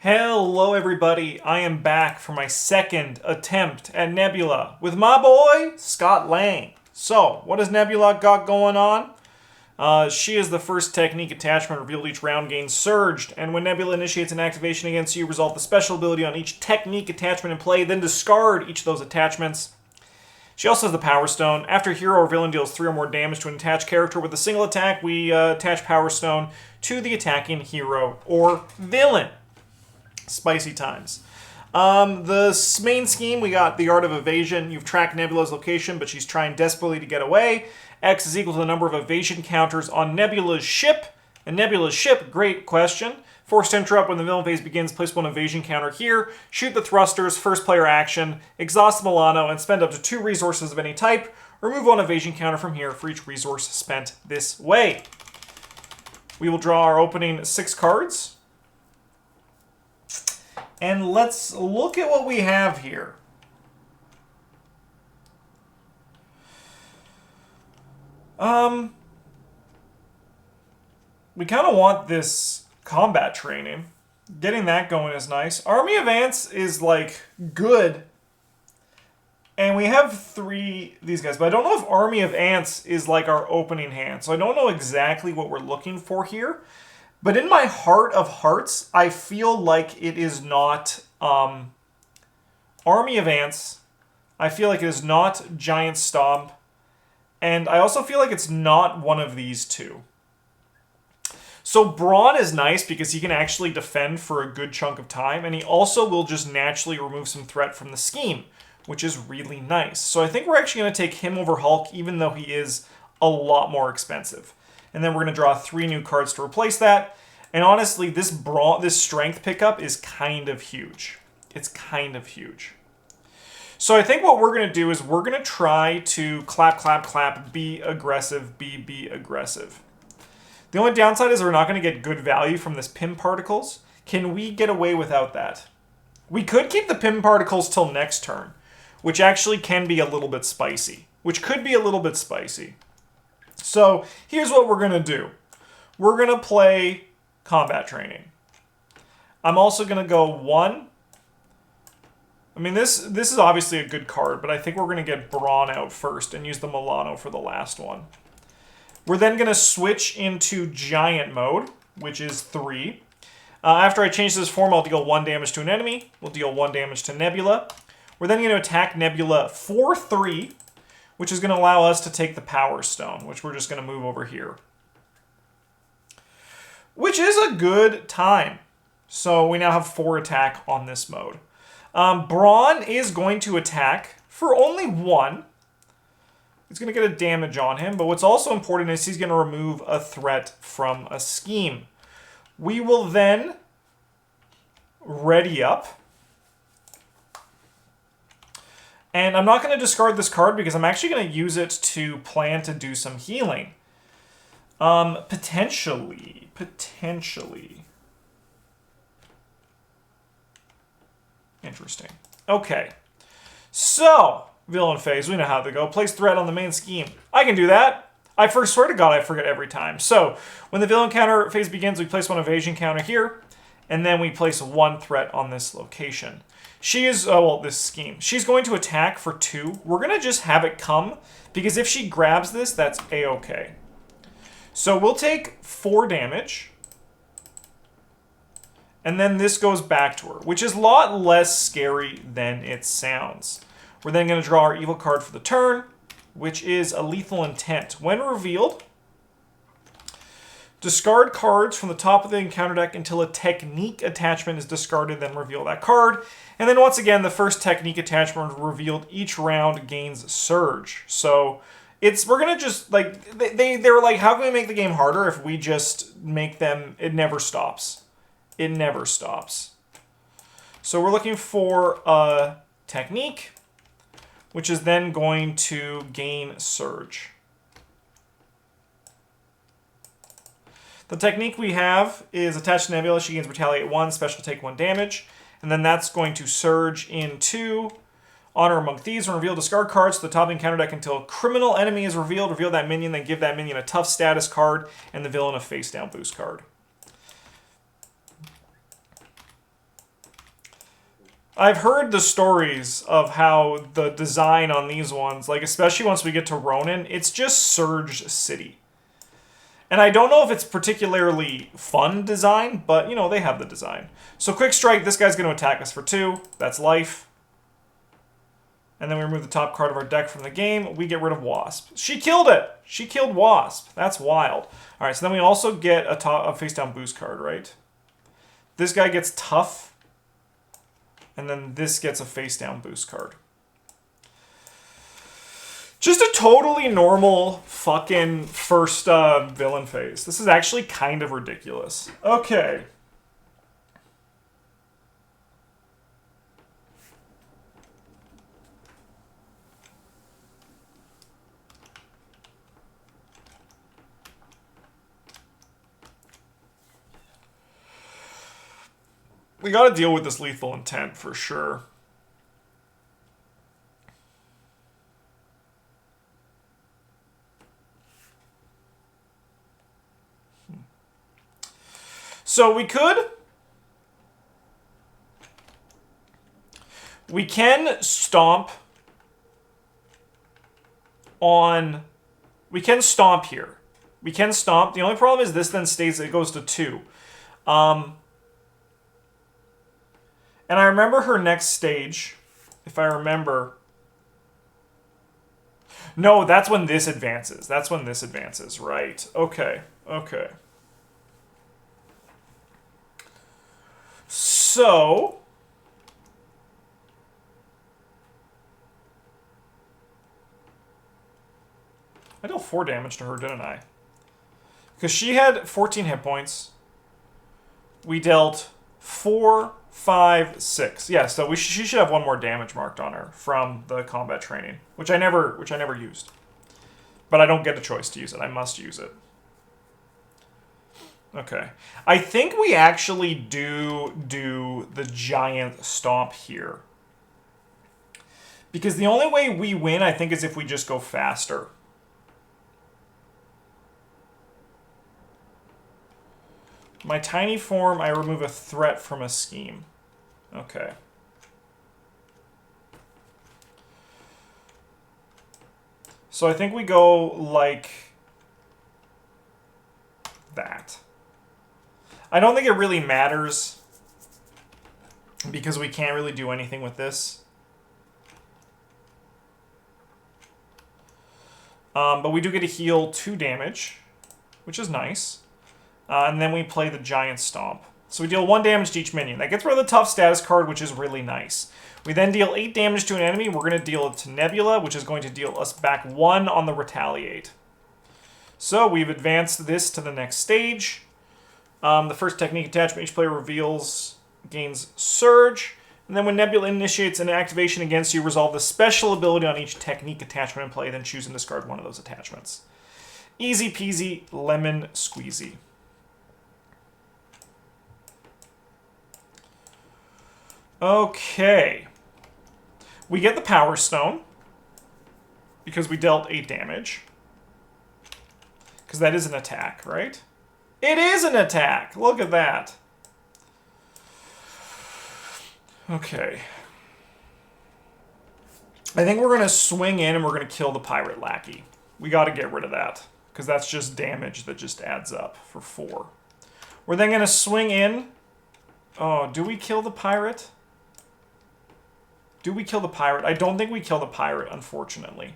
Hello everybody, I am back for my second attempt at Nebula with my boy, Scott Lang. So, what has Nebula got going on? She is the first technique attachment revealed each round gains surged, and when Nebula initiates an activation against you, resolve the special ability on each technique attachment in play, then discard each of those attachments. She also has the Power Stone. After a hero or villain deals 3 or more damage to an attached character with a single attack, we attach Power Stone to the attacking hero or villain. Spicy times. The main scheme, we got the Art of Evasion. You've tracked Nebula's location, but she's trying desperately to get away. X is equal to the number of evasion counters on Nebula's ship. And Nebula's ship, great question. Forced to interrupt when the villain phase begins, place one evasion counter here. Shoot the thrusters, first player action. Exhaust Milano and spend up to 2 resources of any type. Remove one evasion counter from here for each resource spent this way. We will draw our opening 6 cards. And let's look at what we have here. We kind of want this combat training. Getting that going is nice. Army of Ants is, like, good. And we have 3 these guys. But I don't know if Army of Ants is, like, our opening hand. So I don't know exactly what we're looking for here. But in my heart of hearts, I feel like it is not Army of Ants. I feel like it is not Giant Stomp. And I also feel like it's not one of these 2. So Brawn is nice because he can actually defend for a good chunk of time. And he also will just naturally remove some threat from the scheme, which is really nice. So I think we're actually going to take him over Hulk, even though he is a lot more expensive. And then we're going to draw 3 new cards to replace that. And honestly, this strength pickup is kind of huge. It's kind of huge. So I think what we're going to do is we're going to try to clap, clap, clap, be aggressive, be aggressive. The only downside is we're not going to get good value from this Pim Particles. Can we get away without that? We could keep the Pim Particles till next turn, which actually can be a little bit spicy. So here's what we're going to do. We're going to play combat training. I'm also going to go 1. I mean, this is obviously a good card, but I think we're going to get Brawn out first and use the Milano for the last one. We're then going to switch into Giant mode, which is 3. After I change this form, I'll deal 1 damage to an enemy. We'll deal 1 damage to Nebula. We're then going to attack Nebula for 3. Which is going to allow us to take the Power Stone, which we're just going to move over here. Which is a good time. So we now have 4 attack on this mode. Brawn is going to attack for only 1. He's going to get a damage on him, but what's also important is he's going to remove a threat from a scheme. We will then ready up. And I'm not going to discard this card because I'm actually going to use it to plan to do some healing. Potentially. Interesting. Okay. So, villain phase, we know how to go. Place threat on the main scheme. I can do that. I swear to God, I forget every time. So, when the villain counter phase begins, we place 1 evasion counter here. And then we place 1 threat on this location. She is, this scheme. She's going to attack for 2. We're going to just have it come, because if she grabs this, that's A-okay. So we'll take 4 damage. And then this goes back to her, which is a lot less scary than it sounds. We're then going to draw our evil card for the turn, which is a Lethal Intent. When revealed, discard cards from the top of the encounter deck until a technique attachment is discarded, then reveal that card. And then once again, the first technique attachment revealed each round gains Surge. So we're going to just, like, they were like, how can we make the game harder if we just make them, it never stops. It never stops. So we're looking for a technique, which is then going to gain Surge. The technique we have is attached to Nebula. She gains Retaliate 1, special take 1 damage. And then that's going to surge into Honor Among Thieves. When revealed, discard cards to the top of the encounter deck until a criminal enemy is revealed. Reveal that minion, then give that minion a tough status card and the villain a face down boost card. I've heard the stories of how the design on these ones, like especially once we get to Ronin, it's just Surge City. And I don't know if it's particularly fun design, but, you know, they have the design. So Quick Strike, this guy's going to attack us for 2. That's life. And then we remove the top card of our deck from the game. We get rid of Wasp. She killed it! She killed Wasp. That's wild. Alright, so then we also get a face-down boost card, right? This guy gets Tough. And then this gets a face-down boost card. Just a totally normal fucking first villain phase. This is actually kind of ridiculous. Okay. We gotta deal with this lethal intent for sure. So we can stomp on, we can stomp here. We can stomp. The only problem is this then stays, it goes to 2. And I remember her next stage, if I remember. No, that's when this advances. That's when this advances, right. Okay, okay. So, I dealt 4 damage to her, didn't I? Because she had 14 hit points. We dealt 4, 5, 6. Yeah, so she should have 1 more damage marked on her from the combat training, which I never used. But I don't get a choice to use it. I must use it. Okay. I think we actually do the giant stomp here. Because the only way we win, I think, is if we just go faster. My tiny form, I remove a threat from a scheme. Okay. So I think we go like that. I don't think it really matters because we can't really do anything with this. But we do get to heal 2 damage, which is nice. And then we play the Giant Stomp. So we deal 1 damage to each minion. That gets rid of the tough status card, which is really nice. We then deal 8 damage to an enemy. We're going to deal it to Nebula, which is going to deal us back 1 on the Retaliate. So we've advanced this to the next stage. The first technique attachment each player reveals gains Surge. And then when Nebula initiates an activation against you, resolve the special ability on each technique attachment in play, then choose and discard 1 of those attachments. Easy peasy, lemon squeezy. Okay. We get the Power Stone because we dealt 8 damage. Because that is an attack, right? It is an attack! Look at that. Okay. I think we're going to swing in and we're going to kill the Pirate Lackey. We got to get rid of that. Because that's just damage that just adds up for 4. We're then going to swing in. Oh, do we kill the pirate? Do we kill the pirate? I don't think we kill the pirate, unfortunately.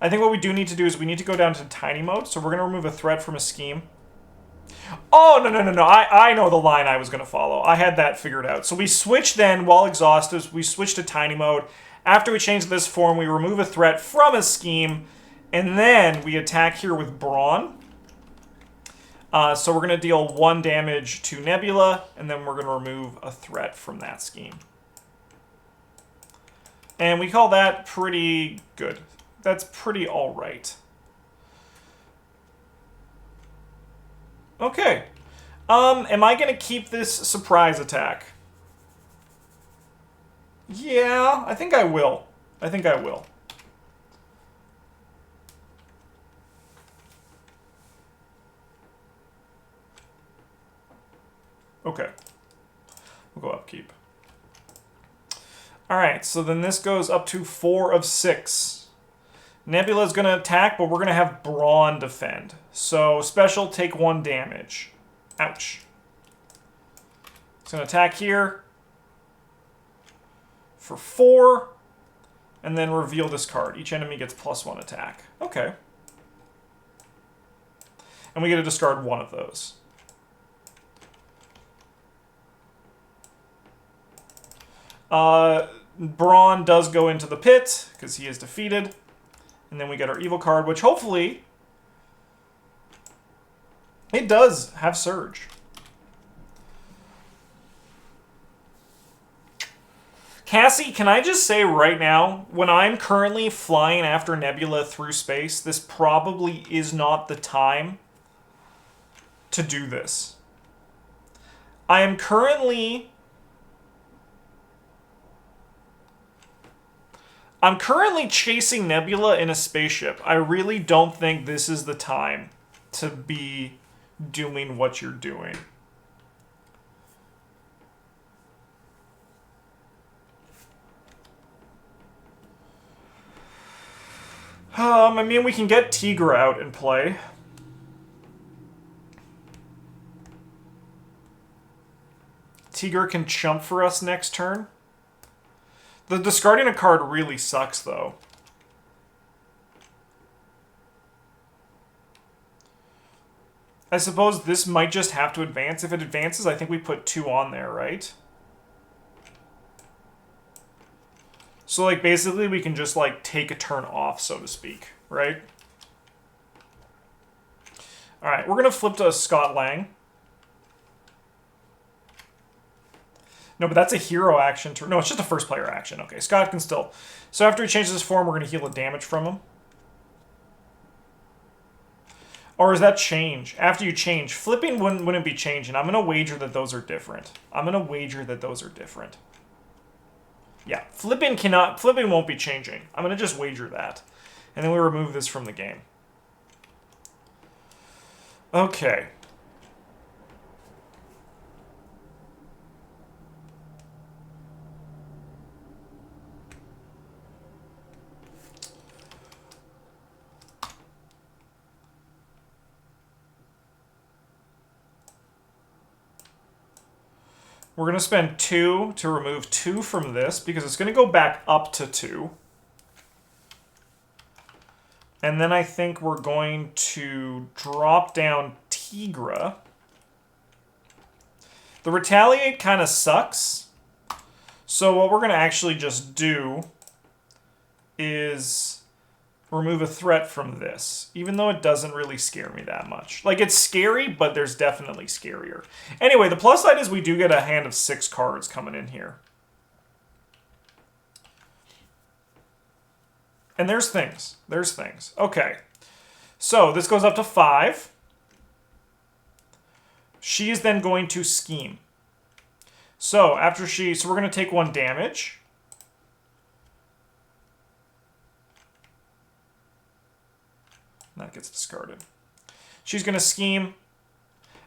I think what we do need to do is we need to go down to tiny mode. So we're going to remove a threat from a scheme. Oh, no. I know the line I was going to follow. I had that figured out. So we switch then, while exhausted, we switch to tiny mode. After we change this form, we remove a threat from a scheme. And then we attack here with Brawn. So we're going to deal 1 damage to Nebula. And then we're going to remove a threat from that scheme. And we call that pretty good. That's pretty alright. Okay. Am I going to keep this surprise attack? Yeah, I think I will. I think I will. Okay. We'll go upkeep. Alright, so then this goes up to 4 of 6. Nebula's going to attack, but we're going to have Brawn defend. So special, take 1 damage. Ouch. It's going to attack here for 4, and then reveal this card. Each enemy gets +1 attack. Okay. And we get to discard 1 of those. Brawn does go into the pit, because he is defeated. And then we get our evil card, which hopefully it does have Surge. Cassie, can I just say right now, when I'm currently flying after Nebula through space, this probably is not the time to do this. I am currently chasing Nebula in a spaceship. I really don't think this is the time to be doing what you're doing. I mean, we can get Tigra out and play. Tigra can chump for us next turn. The discarding a card really sucks, though. I suppose this might just have to advance. If it advances, I think we put 2 on there, right? So, like, basically we can just, like, take a turn off, so to speak, right? Alright, we're going to flip to Scott Lang. No, but that's a hero action. No, it's just a first player action. Okay, Scott can still... So after he changes his form, we're going to heal a damage from him. Or is that change? After you change. Flipping wouldn't be changing. I'm going to wager that those are different. Yeah, flipping won't be changing. I'm going to just wager that. And then we remove this from the game. Okay. We're going to spend 2 to remove 2 from this, because it's going to go back up to 2. And then I think we're going to drop down Tigra. The Retaliate kind of sucks. So what we're going to actually just do is remove a threat from this, even though it doesn't really scare me that much. Like, it's scary, but there's definitely scarier. Anyway, the plus side is we do get a hand of 6 cards coming in here. And there's things. There's things. Okay. So, this goes up to 5. She is then going to scheme. So, so we're going to take 1 damage. That gets discarded. She's going to scheme.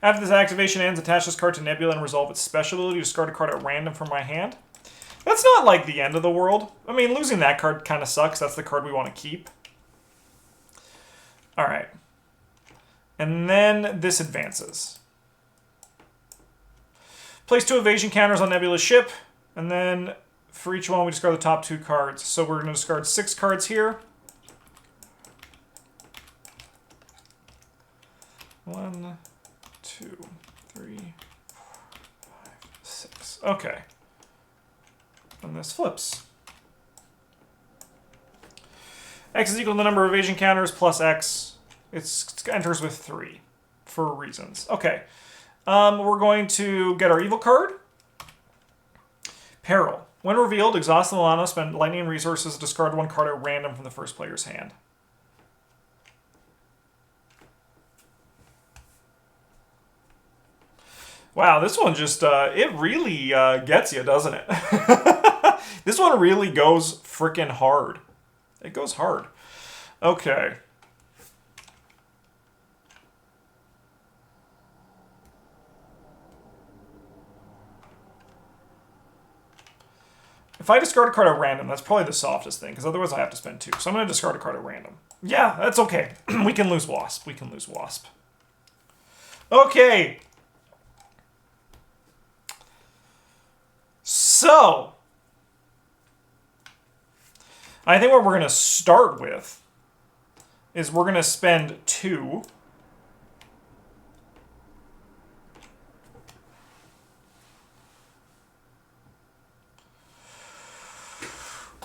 After this activation ends, attach this card to Nebula and resolve its special ability. Discard a card at random from my hand. That's not like the end of the world. I mean, losing that card kind of sucks. That's the card we want to keep. Alright. And then this advances. Place 2 evasion counters on Nebula's ship. And then for each one, we discard the top 2 cards. So we're going to discard 6 cards here. 1, 2, 3, 4, 5, 6. Okay. And this flips. X is equal to the number of evasion counters plus X. It enters with 3 for reasons. Okay. We're going to get our evil card. Peril. When revealed, exhaust the Milano, spend lightning resources, discard 1 card at random from the first player's hand. Wow, this one just, it really gets you, doesn't it? This one really goes frickin' hard. It goes hard. Okay. If I discard a card at random, that's probably the softest thing, because otherwise I have to spend 2. So I'm going to discard a card at random. Yeah, that's okay. We can lose Wasp. We can lose Wasp. Okay. So, I think what we're going to start with is we're going to spend 2.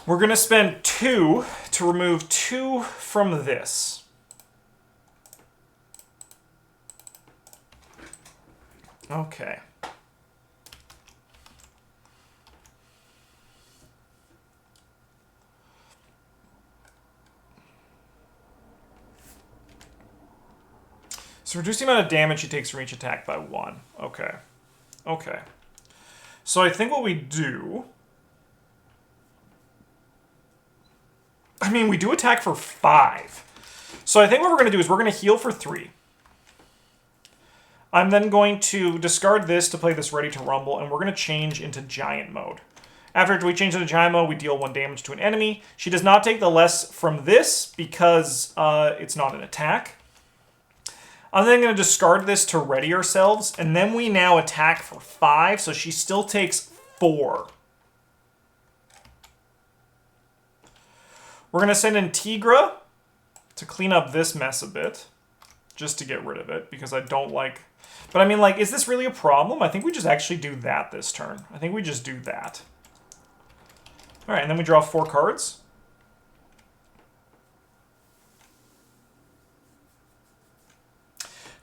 We're going to spend 2 to remove 2 from this. Okay. So reduce the amount of damage he takes from each attack by 1. Okay. Okay. So I think what we do... I mean, we do attack for 5. So I think what we're going to do is we're going to heal for 3. I'm then going to discard this to play this Ready to Rumble, and we're going to change into Giant mode. After we change into Giant mode, we deal 1 damage to an enemy. She does not take the less from this because it's not an attack. I'm then going to discard this to ready ourselves, and then we now attack for 5, so she still takes 4. We're going to send in Tigra to clean up this mess a bit, just to get rid of it, because I don't like... But I mean, like, is this really a problem? I think we just actually do that this turn. I think we just do that. All right, and then we draw 4 cards.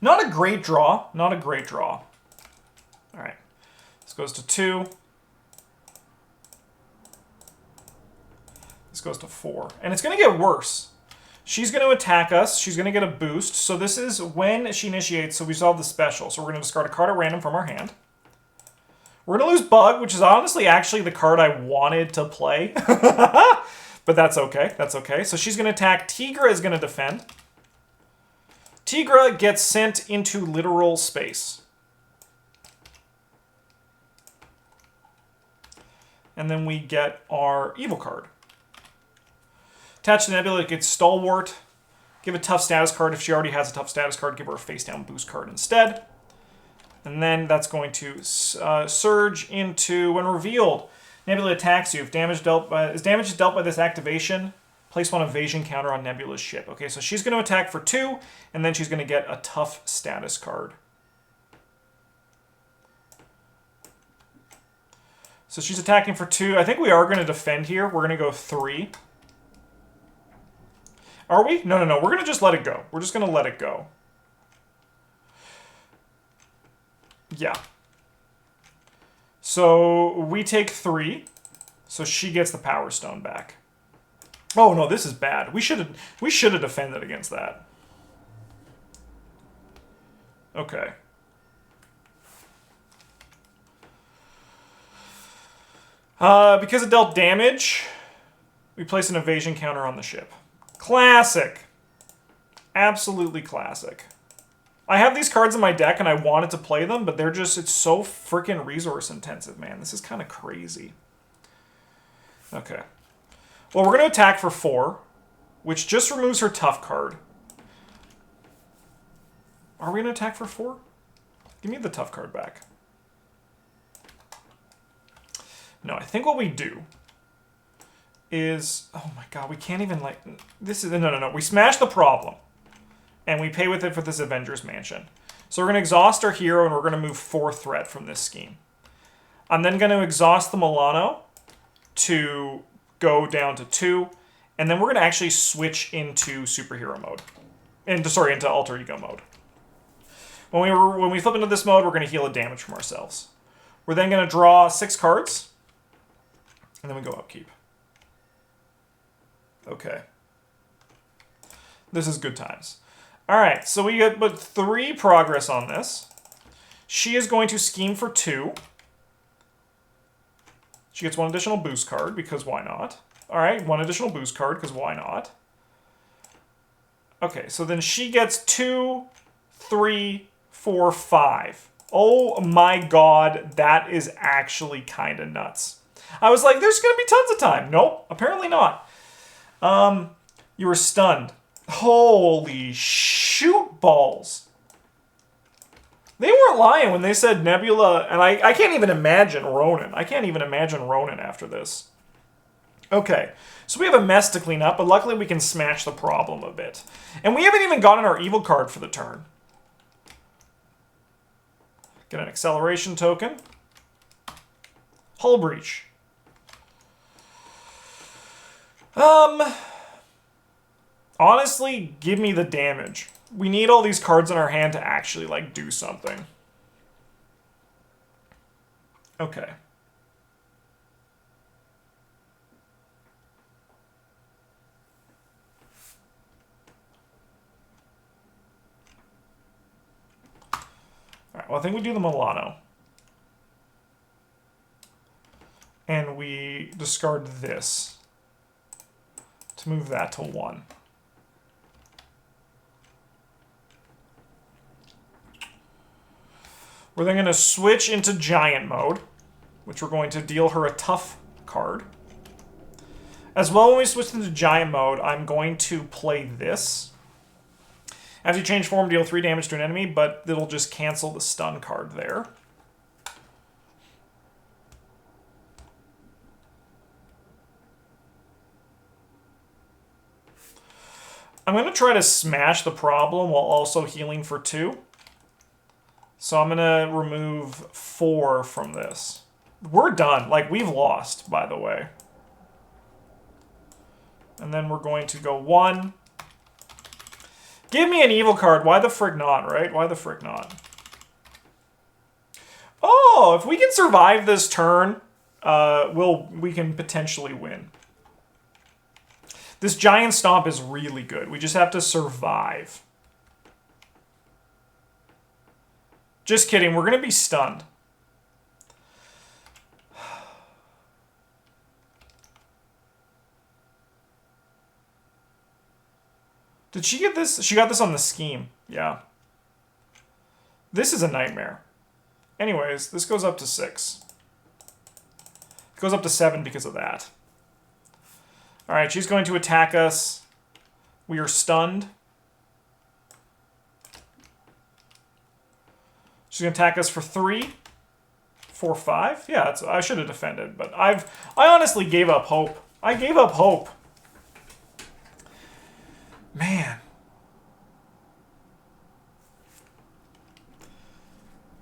Not a great draw. Not a great draw. All right. This goes to 2. This goes to 4. And it's going to get worse. She's going to attack us. She's going to get a boost. So this is when she initiates. So we solve the special. So we're going to discard a card at random from our hand. We're going to lose Bug, which is honestly actually the card I wanted to play. But that's okay. That's okay. So she's going to attack. Tigra is going to defend. Tigra gets sent into literal space. And then we get our evil card. Attach to Nebula, it gets Stalwart. Give a tough status card. If she already has a tough status card, give her a face-down boost card instead. And then that's going to surge into, when revealed, Nebula attacks you. If damage is dealt by this activation, place 1 evasion counter on Nebula's ship. Okay, so she's going to attack for 2, and then she's going to get a tough status card. So she's attacking for 2. I think we are going to defend here. We're going to go 3. Are we? No, no, no. We're going to just let it go. We're just going to let it go. Yeah. So we take 3. So she gets the Power Stone back. Oh no, this is bad. We should have defended against that. Okay. Because it dealt damage, we place an evasion counter on the ship. Classic. Absolutely classic. I have these cards in my deck and I wanted to play them, but they're just, it's so freaking resource intensive, man. This is kind of crazy. Okay. Well, we're going to attack for 4, which just removes her tough card. Are we going to attack for 4? Give me the tough card back. No, I think what we do is... Oh my god, we can't even, like... This is... No, no, no. We smash the problem. And we pay with it for this Avengers Mansion. So we're going to exhaust our hero, and we're going to move 4 threat from this scheme. I'm then going to exhaust the Milano to go down to 2. And then we're going to actually switch into superhero mode. Into alter ego mode. When we flip into this mode, we're going to heal a damage from ourselves. We're then going to draw 6 cards. And then we go upkeep. Okay. This is good times. Alright, so we get but 3 progress on this. She is going to scheme for 2. She gets 1 additional boost card, because why not? Alright, 1 additional boost card, because why not? Okay, so then she gets 2, 3, 4, 5. Oh my god, that is actually kind of nuts. I was like, there's going to be tons of time. Nope, apparently not. You were stunned. Holy shoot balls. They weren't lying when they said Nebula, and I can't even imagine Ronan. I can't even imagine Ronan after this. Okay, so we have a mess to clean up, but luckily we can smash the problem a bit. And we haven't even gotten our evil card for the turn. Get an acceleration token. Hull breach. Honestly, give me the damage. We need all these cards in our hand to actually, like, do something. Okay. Alright, well, I think we do the Milano. And we discard this to move that to 1. We're then going to switch into Giant mode, which we're going to deal her a tough card. As well, when we switch into Giant mode, I'm going to play this. After you change form, deal 3 damage to an enemy, but it'll just cancel the stun card there. I'm going to try to smash the problem while also healing for 2. So I'm going to remove 4 from this. We're done. Like, we've lost, by the way. And then we're going to go 1. Give me an evil card. Why the frick not, right? Why the frick not? Oh, if we can survive this turn, we can potentially win. This Giant Stomp is really good. We just have to survive. Just kidding, we're going to be stunned. Did she get this? She got this on the scheme. Yeah. This is a nightmare. Anyways, this goes up to 6. It goes up to 7 because of that. Alright, she's going to attack us. We are stunned. She's going to attack us for 3. 4, 5. Yeah, I should have defended, but I honestly gave up hope. I gave up hope. Man.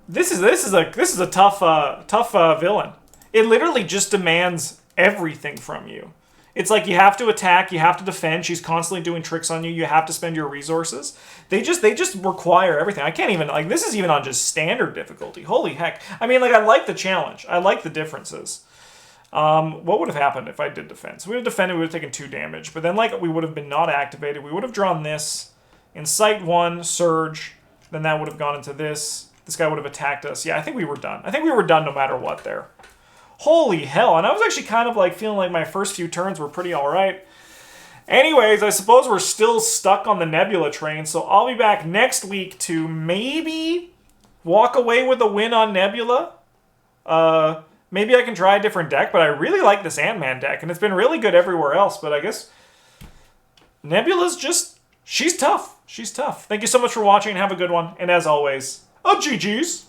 This is a tough villain. It literally just demands everything from you. It's like you have to attack, you have to defend. She's constantly doing tricks on you. You have to spend your resources. They just require everything. I can't even, like, this is even on just standard difficulty. Holy heck. I mean, like, I like the challenge. I like the differences. What would have happened if I did defend? So we would have defended, we would have taken 2 damage. But then, like, we would have been not activated. We would have drawn this. Incite 1, Surge. Then that would have gone into this. This guy would have attacked us. Yeah, I think we were done. I think we were done no matter what there. Holy hell. And I was actually kind of like feeling like my first few turns were pretty alright. Anyways, I suppose we're still stuck on the Nebula train, so I'll be back next week to maybe walk away with a win on Nebula. Maybe I can try a different deck, but I really like this Ant-Man deck, and it's been really good everywhere else, but I guess Nebula's just, she's tough. She's tough. Thank you so much for watching, have a good one, and as always, GG's.